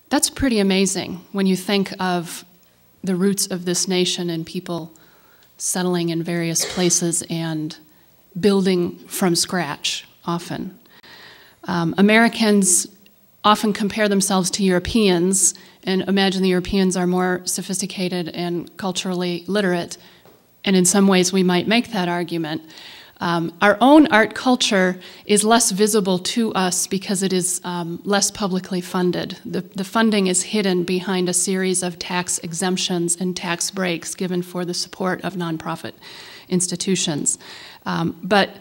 That's pretty amazing when you think of the roots of this nation and people settling in various places and building from scratch often. Americans often compare themselves to Europeans and imagine the Europeans are more sophisticated and culturally literate, and in some ways we might make that argument. Our own art culture is less visible to us because it is less publicly funded. The funding is hidden behind a series of tax exemptions and tax breaks given for the support of nonprofit institutions. But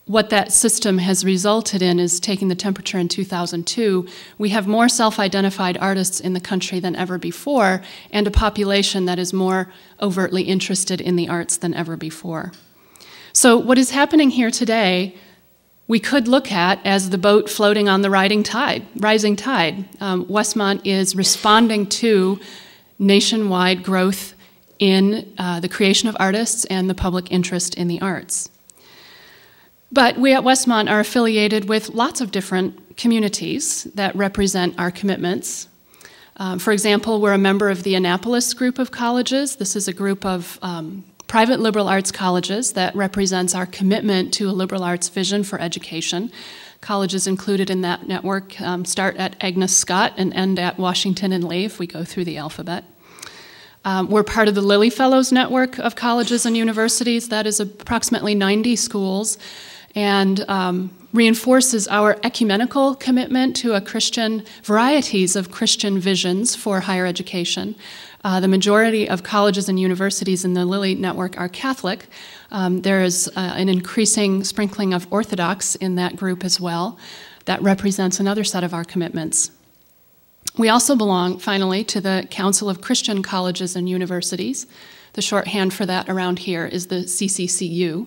what that system has resulted in is taking the temperature in 2002. We have more self-identified artists in the country than ever before, and a population that is more overtly interested in the arts than ever before. So what is happening here today, we could look at as the boat floating on the rising tide. Westmont is responding to nationwide growth in the creation of artists and the public interest in the arts. But we at Westmont are affiliated with lots of different communities that represent our commitments. For example, we're a member of the Annapolis group of colleges. This is a group of private liberal arts colleges that represents our commitment to a liberal arts vision for education. Colleges included in that network start at Agnes Scott and end at Washington and Lee if we go through the alphabet. We're part of the Lilly Fellows network of colleges and universities. That is approximately 90 schools and reinforces our ecumenical commitment to varieties of Christian visions for higher education. The majority of colleges and universities in the Lilly network are Catholic. There is an increasing sprinkling of Orthodox in that group as well. That represents another set of our commitments. We also belong, finally, to the Council of Christian Colleges and Universities. The shorthand for that around here is the CCCU.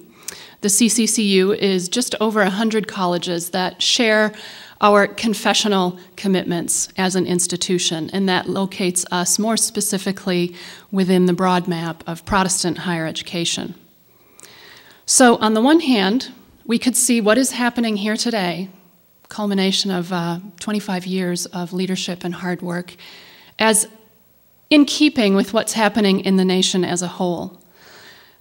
The CCCU is just over 100 colleges that share our confessional commitments as an institution, and that locates us more specifically within the broad map of Protestant higher education. So on the one hand, we could see what is happening here today, culmination of 25 years of leadership and hard work, as in keeping with what's happening in the nation as a whole.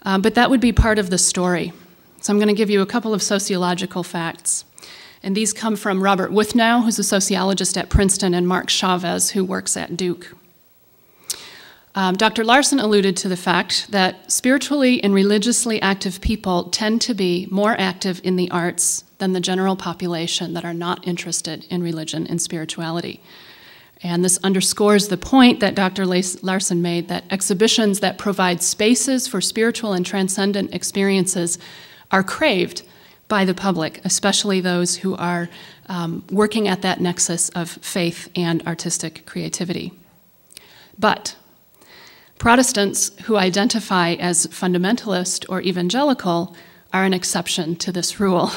But that would be part of the story. So I'm going to give you a couple of sociological facts. And these come from Robert Wuthnow, who's a sociologist at Princeton, and Mark Chavez, who works at Duke. Dr. Larson alluded to the fact that spiritually and religiously active people tend to be more active in the arts than the general population that are not interested in religion and spirituality. And this underscores the point that Dr. Larson made, that exhibitions that provide spaces for spiritual and transcendent experiences are craved by the public, especially those who are working at that nexus of faith and artistic creativity. But Protestants who identify as fundamentalist or evangelical are an exception to this rule.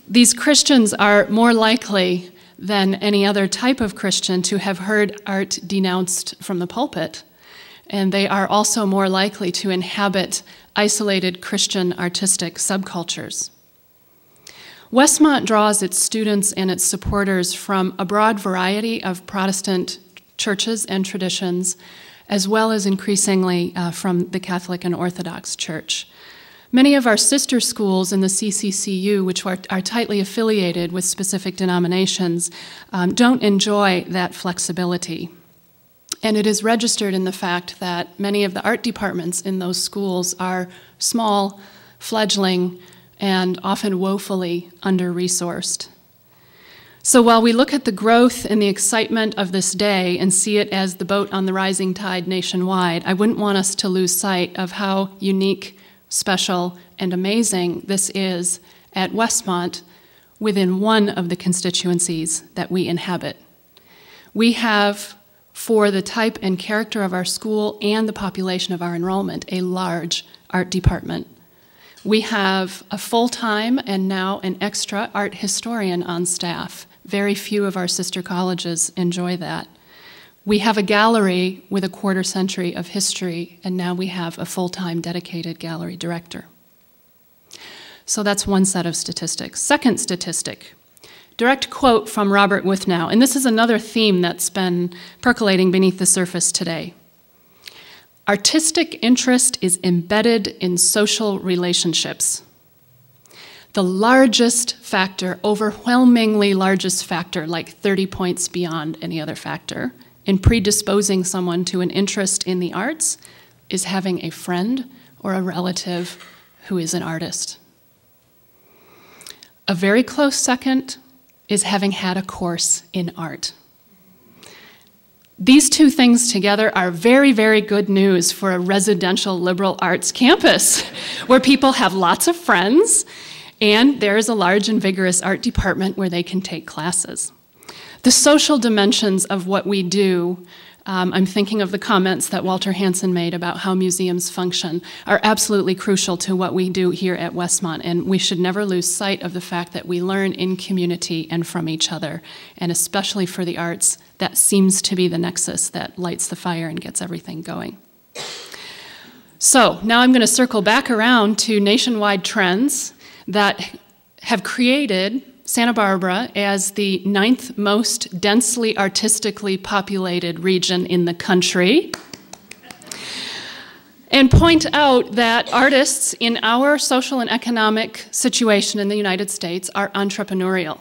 These Christians are more likely than any other type of Christian to have heard art denounced from the pulpit, and they are also more likely to inhabit isolated Christian artistic subcultures. Westmont draws its students and its supporters from a broad variety of Protestant churches and traditions, as well as increasingly from the Catholic and Orthodox Church. Many of our sister schools in the CCCU, which are tightly affiliated with specific denominations, don't enjoy that flexibility. And it is registered in the fact that many of the art departments in those schools are small, fledgling, and often woefully under-resourced. So while we look at the growth and the excitement of this day and see it as the boat on the rising tide nationwide, I wouldn't want us to lose sight of how unique, special, and amazing this is at Westmont within one of the constituencies that we inhabit. We have, for the type and character of our school and the population of our enrollment, a large art department. We have a full-time and now an extra art historian on staff. Very few of our sister colleges enjoy that. We have a gallery with a quarter century of history, and now we have a full-time dedicated gallery director. So that's one set of statistics. Second statistic, Direct quote from Robert Withnow, and this is another theme that's been percolating beneath the surface today. Artistic interest is embedded in social relationships. The largest factor, overwhelmingly largest factor, like 30 points beyond any other factor, in predisposing someone to an interest in the arts is having a friend or a relative who is an artist. A very close second is having had a course in art. These two things together are very, very good news for a residential liberal arts campus where people have lots of friends and there is a large and vigorous art department where they can take classes. The social dimensions of what we do, I'm thinking of the comments that Walter Hansen made about how museums function, are absolutely crucial to what we do here at Westmont, and we should never lose sight of the fact that we learn in community and from each other, and especially for the arts, that seems to be the nexus that lights the fire and gets everything going. So now I'm going to circle back around to nationwide trends that have created Santa Barbara as the 9th most densely artistically populated region in the country, and point out that artists in our social and economic situation in the United States are entrepreneurial.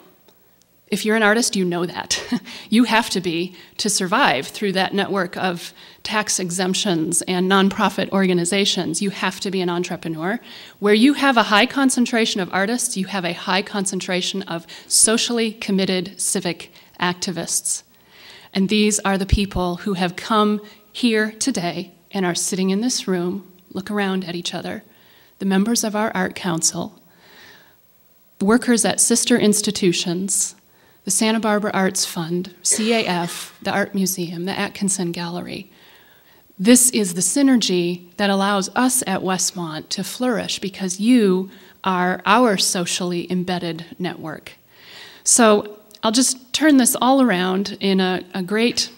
If you're an artist, you know that. You have to be to survive through that network of tax exemptions and nonprofit organizations. You have to be an entrepreneur. Where you have a high concentration of artists, you have a high concentration of socially committed civic activists. And these are the people who have come here today and are sitting in this room, look around at each other, the members of our art council, workers at sister institutions, the Santa Barbara Arts Fund, CAF, the Art Museum, the Atkinson Gallery. This is the synergy that allows us at Westmont to flourish because you are our socially embedded network. So I'll just turn this all around in a great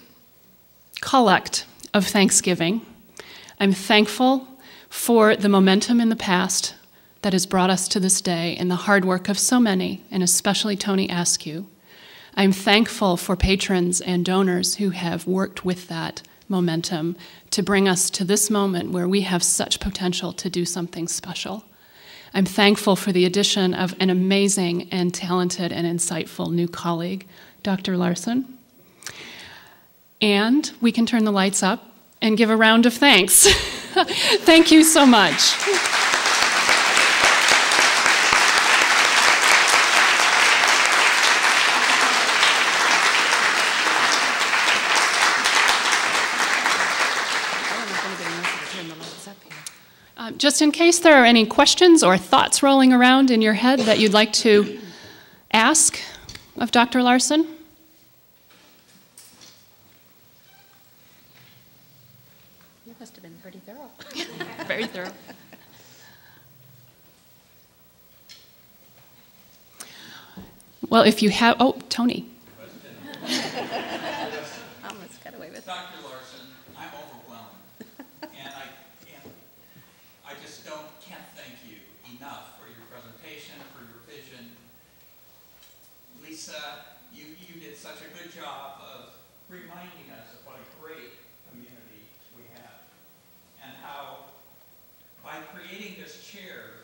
collect of thanksgiving. I'm thankful for the momentum in the past that has brought us to this day and the hard work of so many, and especially Tony Askew. I'm thankful for patrons and donors who have worked with that momentum to bring us to this moment where we have such potential to do something special. I'm thankful for the addition of an amazing and talented and insightful new colleague, Dr. Larson. And we can turn the lights up and give a round of thanks. Thank you so much. Just in case there are any questions or thoughts rolling around in your head that you'd like to ask of Dr. Larson. You must have been pretty thorough. Very thorough. Well, if you have, oh, Tony. Almost got away with it. Dr. Larson, I'm overwhelmed, and I just can't thank you enough for your presentation, for your vision. Lisa, you did such a good job of reminding us of what a great community we have, and how by creating this chair,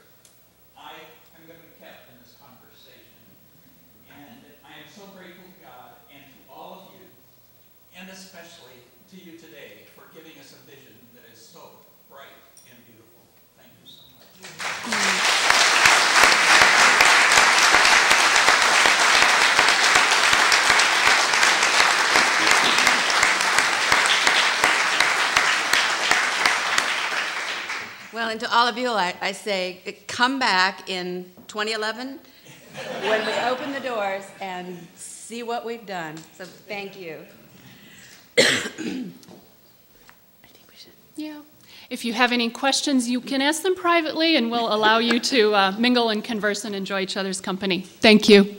I am going to be kept in this conversation. And I am so grateful to God and to all of you, and especially to you today, for giving us a vision that is so bright and beautiful. Thank you so much. Well, and to all of you, I say, come back in 2011 when we open the doors and see what we've done. So thank you. I think we should. Yeah. If you have any questions, you can ask them privately, and we'll allow you to mingle and converse and enjoy each other's company. Thank you.